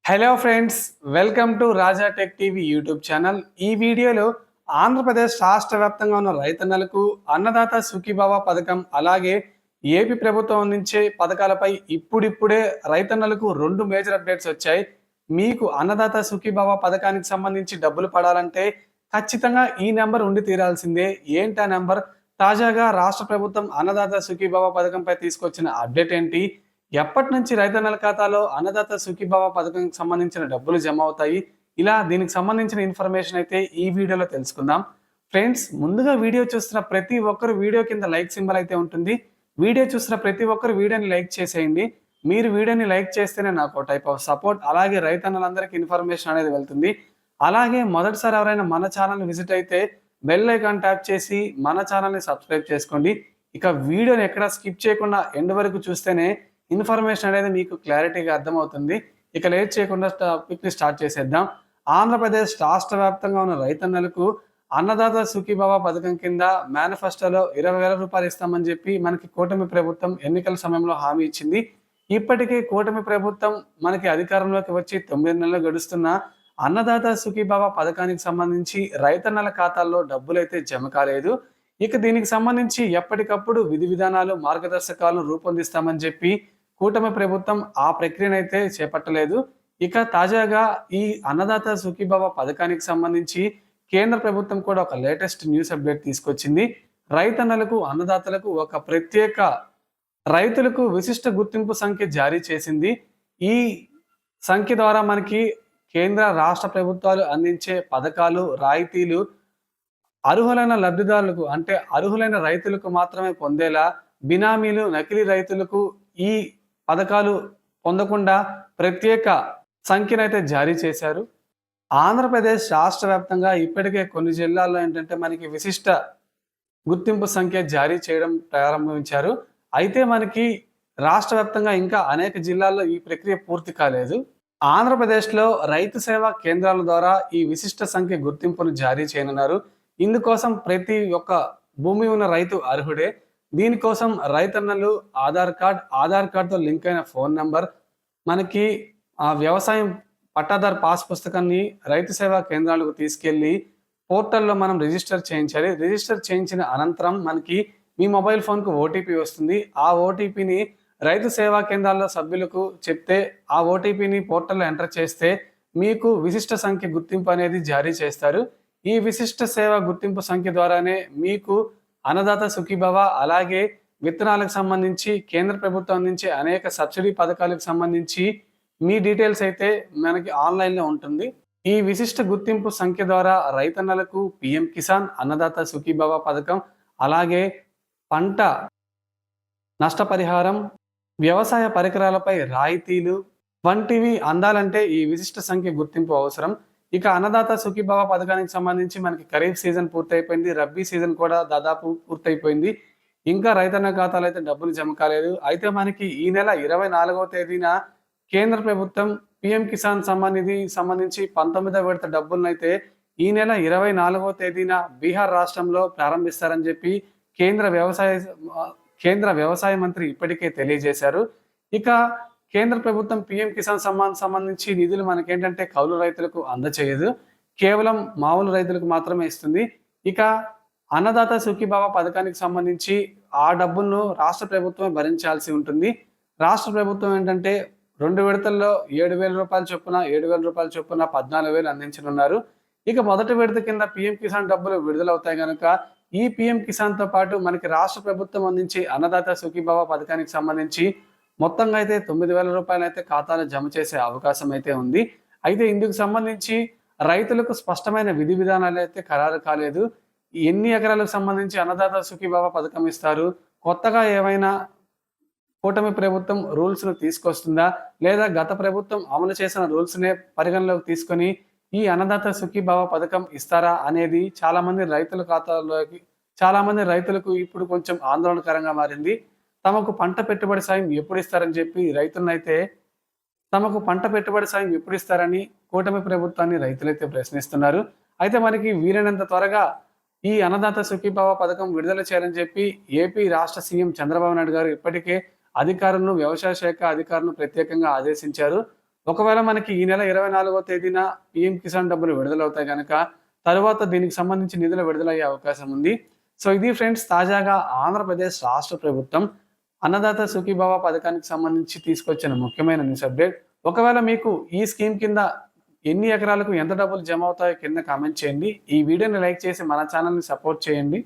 Hello friends, welcome to Raja tech TV YouTube channel. ఈ వీడియోలో ఆంధ్రప్రదేశ్ రాష్ట్ర వ్యాప్తంగా ఉన్న రైతన్నలకు అన్నదాత సుఖీభవ పథకం, అలాగే ఏపీ ప్రభుత్వం అందించే పథకాలపై ఇప్పుడిప్పుడే రైతన్నలకు రెండు మేజర్ అప్డేట్స్ వచ్చాయి. మీకు అన్నదాత సుఖీభవ పథకానికి సంబంధించి డబ్బులు పడాలంటే ఖచ్చితంగా ఈ నెంబర్ ఉండి తీరాల్సిందే. ఏంటి ఆ నెంబర్? తాజాగా రాష్ట్ర ప్రభుత్వం అన్నదాత సుఖీభవ పథకంపై తీసుకొచ్చిన అప్డేట్ ఏంటి? ఎప్పటి నుంచి రైతన్నల ఖాతాలో అన్నదాత సుఖీభవ పథకంకి సంబంధించిన డబ్బులు జమ అవుతాయి? ఇలా దీనికి సంబంధించిన ఇన్ఫర్మేషన్ అయితే ఈ వీడియోలో తెలుసుకుందాం. ఫ్రెండ్స్, ముందుగా వీడియో చూస్తున్న ప్రతి ఒక్కరు వీడియో కింద లైక్ సింబల్ అయితే ఉంటుంది. వీడియో చూస్తున్న ప్రతి ఒక్కరు వీడియోని లైక్ చేసేయండి. మీరు వీడియోని లైక్ చేస్తేనే నాకు టైప్ ఆఫ్ సపోర్ట్, అలాగే రైతన్నలందరికీ ఇన్ఫర్మేషన్ అనేది వెళ్తుంది. అలాగే మొదటిసారి ఎవరైనా మన ఛానల్ని విజిట్ అయితే బెల్ ఐకాన్ ట్యాప్ చేసి మన ఛానల్ని సబ్స్క్రైబ్ చేసుకోండి. ఇక వీడియోని ఎక్కడ స్కిప్ చేయకుండా ఎండ్ వరకు చూస్తేనే ఇన్ఫర్మేషన్ అనేది మీకు క్లారిటీగా అర్థమవుతుంది. ఇక లేట్ చేయకుండా టాపిక్ని స్టార్ట్ చేసేద్దాం. ఆంధ్రప్రదేశ్ రాష్ట్ర వ్యాప్తంగా ఉన్న రైతన్నలకు అన్నదాత సుఖీభవ పథకం కింద మేనిఫెస్టోలో 20,000 రూపాయలు ఇస్తామని చెప్పి మనకి కూటమి ప్రభుత్వం ఎన్నికల సమయంలో హామీ ఇచ్చింది. ఇప్పటికీ కూటమి ప్రభుత్వం మనకి అధికారంలోకి వచ్చి 9 నెలలు గడుస్తున్న అన్నదాత సుఖీభవ పథకానికి సంబంధించి రైతన్నల ఖాతాల్లో డబ్బులైతే జమ కాలేదు. ఇక దీనికి సంబంధించి ఎప్పటికప్పుడు విధి విధానాలు, మార్గదర్శకాలను రూపొందిస్తామని చెప్పి కూటమి ప్రభుత్వం ఆ ప్రక్రియనైతే చేపట్టలేదు. ఇక తాజాగా ఈ అన్నదాత సుఖీభవ పథకానికి సంబంధించి కేంద్ర ప్రభుత్వం కూడా ఒక లేటెస్ట్ న్యూస్ అప్డేట్ తీసుకొచ్చింది. రైతన్నలకు, అన్నదాతలకు ఒక ప్రత్యేక రైతులకు విశిష్ట గుర్తింపు సంఖ్య జారీ చేసింది. ఈ సంఖ్య ద్వారా మనకి కేంద్ర రాష్ట్ర ప్రభుత్వాలు అందించే పథకాలు, రాయితీలు అర్హులైన లబ్ధిదారులకు, అంటే అర్హులైన రైతులకు మాత్రమే పొందేలా, బినామీలు, నకిలీ రైతులకు ఈ పథకాలు పొందకుండా ప్రత్యేక సంఖ్యనైతే జారీ చేశారు. ఆంధ్రప్రదేశ్ రాష్ట్ర వ్యాప్తంగా ఇప్పటికే కొన్ని జిల్లాల్లో ఏంటంటే మనకి విశిష్ట గుర్తింపు సంఖ్య జారీ చేయడం ప్రారంభించారు. అయితే మనకి రాష్ట్ర వ్యాప్తంగా ఇంకా అనేక జిల్లాల్లో ఈ ప్రక్రియ పూర్తి కాలేదు. ఆంధ్రప్రదేశ్లో రైతు సేవా కేంద్రాల ద్వారా ఈ విశిష్ట సంఖ్య గుర్తింపును జారీ చేయనున్నారు. ఇందుకోసం ప్రతి ఒక్క భూమి ఉన్న రైతు అర్హుడే. దీనికోసం రైతన్నలు ఆధార్ కార్డ్తో లింక్ అయిన ఫోన్ నెంబర్, మనకి ఆ వ్యవసాయం పట్టాదారు పాస్ పుస్తకాన్ని రైతు సేవా కేంద్రాలకు తీసుకెళ్లి పోర్టల్లో మనం రిజిస్టర్ చేయించాలి. రిజిస్టర్ చేయించిన అనంతరం మనకి మీ మొబైల్ ఫోన్కు ఓటీపీ వస్తుంది. ఆ ఓటీపీని రైతు సేవా కేంద్రాల్లో సభ్యులకు చెప్తే ఆ ఓటీపీని పోర్టల్లో ఎంటర్ చేస్తే మీకు విశిష్ట సంఖ్య గుర్తింపు అనేది జారీ చేస్తారు. ఈ విశిష్ట సేవ గుర్తింపు సంఖ్య ద్వారానే మీకు అన్నదాత సుఖీభవ, అలాగే విత్తనాలకు సంబంధించి కేంద్ర ప్రభుత్వం అందించే అనేక సబ్సిడీ పథకాలకు సంబంధించి మీ డీటెయిల్స్ అయితే మనకి ఆన్లైన్లో ఉంటుంది. ఈ విశిష్ట గుర్తింపు సంఖ్య ద్వారా రైతన్నలకు పిఎం కిసాన్, అన్నదాత సుఖీభవ పథకం, అలాగే పంట నష్టపరిహారం, వ్యవసాయ పరికరాలపై రాయితీలు వంటివి అందాలంటే ఈ విశిష్ట సంఖ్య గుర్తింపు అవసరం. ఇక అన్నదాత సుఖీభవ పథకానికి సంబంధించి మనకి ఖరీఫ్ సీజన్ పూర్తయిపోయింది, రబ్బీ సీజన్ కూడా దాదాపు పూర్తయిపోయింది. ఇంకా రైతన్న ఖాతాలో అయితే డబ్బులు జమ కాలేదు. అయితే మనకి ఈ నెల 24వ తేదీన కేంద్ర ప్రభుత్వం పిఎం కిసాన్ సమ్మాన్ నిధి సంబంధించి 19వ విడత డబ్బులను అయితే ఈ నెల 24వ తేదీన బీహార్ రాష్ట్రంలో ప్రారంభిస్తారని చెప్పి కేంద్ర వ్యవసాయ మంత్రి ఇప్పటికే తెలియజేశారు. ఇక కేంద్ర ప్రభుత్వం పిఎం కిసాన్ సమ్మాన్ సంబంధించి నిధులు మనకేంటంటే కౌలు రైతులకు అందచేయదు, కేవలం మామూలు రైతులకు మాత్రమే ఇస్తుంది. ఇక అన్నదాత సుఖీభవ పథకానికి సంబంధించి ఆ డబ్బును రాష్ట్ర ప్రభుత్వమే భరించాల్సి ఉంటుంది. రాష్ట్ర ప్రభుత్వం ఏంటంటే 2 విడతల్లో 7,000 రూపాయల చొప్పున 7,000 రూపాయల చొప్పున 14,000 అందించనున్నారు. ఇక మొదటి విడత కింద పిఎం కిసాన్ డబ్బులు విడుదలవుతాయి కనుక ఈ పిఎం కిసాన్తో పాటు మనకి రాష్ట్ర ప్రభుత్వం అందించే అన్నదాత సుఖీభవ పథకానికి సంబంధించి మొత్తంగా అయితే 9,000 రూపాయలు అయితే ఖాతాలో జమ చేసే అవకాశం అయితే ఉంది. అయితే ఇందుకు సంబంధించి రైతులకు స్పష్టమైన విధి విధానాలు అయితే ఖరారు కాలేదు. ఎన్ని ఎకరాలకు సంబంధించి అన్నదాత సుఖీభవ పథకం ఇస్తారు, కొత్తగా ఏమైనా కూటమి ప్రభుత్వం రూల్స్ను తీసుకొస్తుందా, లేదా గత ప్రభుత్వం అమలు చేసిన రూల్స్నే పరిగణలోకి తీసుకొని ఈ అన్నదాత సుఖీభవ పథకం ఇస్తారా అనేది చాలా మంది రైతులకు ఇప్పుడు కొంచెం ఆందోళనకరంగా మారింది. తమకు పంట పెట్టుబడి సాయం ఎప్పుడు ఇస్తారని చెప్పి కూటమి ప్రభుత్వాన్ని రైతులైతే ప్రశ్నిస్తున్నారు. అయితే మనకి వీలైనంత త్వరగా ఈ అన్నదాత సుఖీభవ పథకం విడుదల చేయాలని చెప్పి ఏపీ రాష్ట్ర సీఎం చంద్రబాబు నాయుడు గారు ఇప్పటికే వ్యవసాయ శాఖ అధికారులను ప్రత్యేకంగా ఆదేశించారు. ఒకవేళ మనకి ఈ నెల 24వ తేదీన పీఎం కిసాన్ డబ్బులు విడుదలవుతాయి గనక, తరువాత దీనికి సంబంధించి నిధులు విడుదలయ్యే అవకాశం ఉంది. సో ఇది ఫ్రెండ్స్ తాజాగా ఆంధ్రప్రదేశ్ రాష్ట్ర ప్రభుత్వం అన్నదాత సుఖీభవ పథకానికి సంబంధించి తీసుకొచ్చిన ముఖ్యమైన న్యూస్ అప్డేట్. ఒకవేళ మీకు ఈ స్కీమ్ కింద ఎన్ని ఎకరాలకు ఎంత డబ్బులు జమ అవుతాయో కింద కామెంట్ చేయండి. ఈ వీడియోని లైక్ చేసి మన ఛానల్‌ని సపోర్ట్ చేయండి.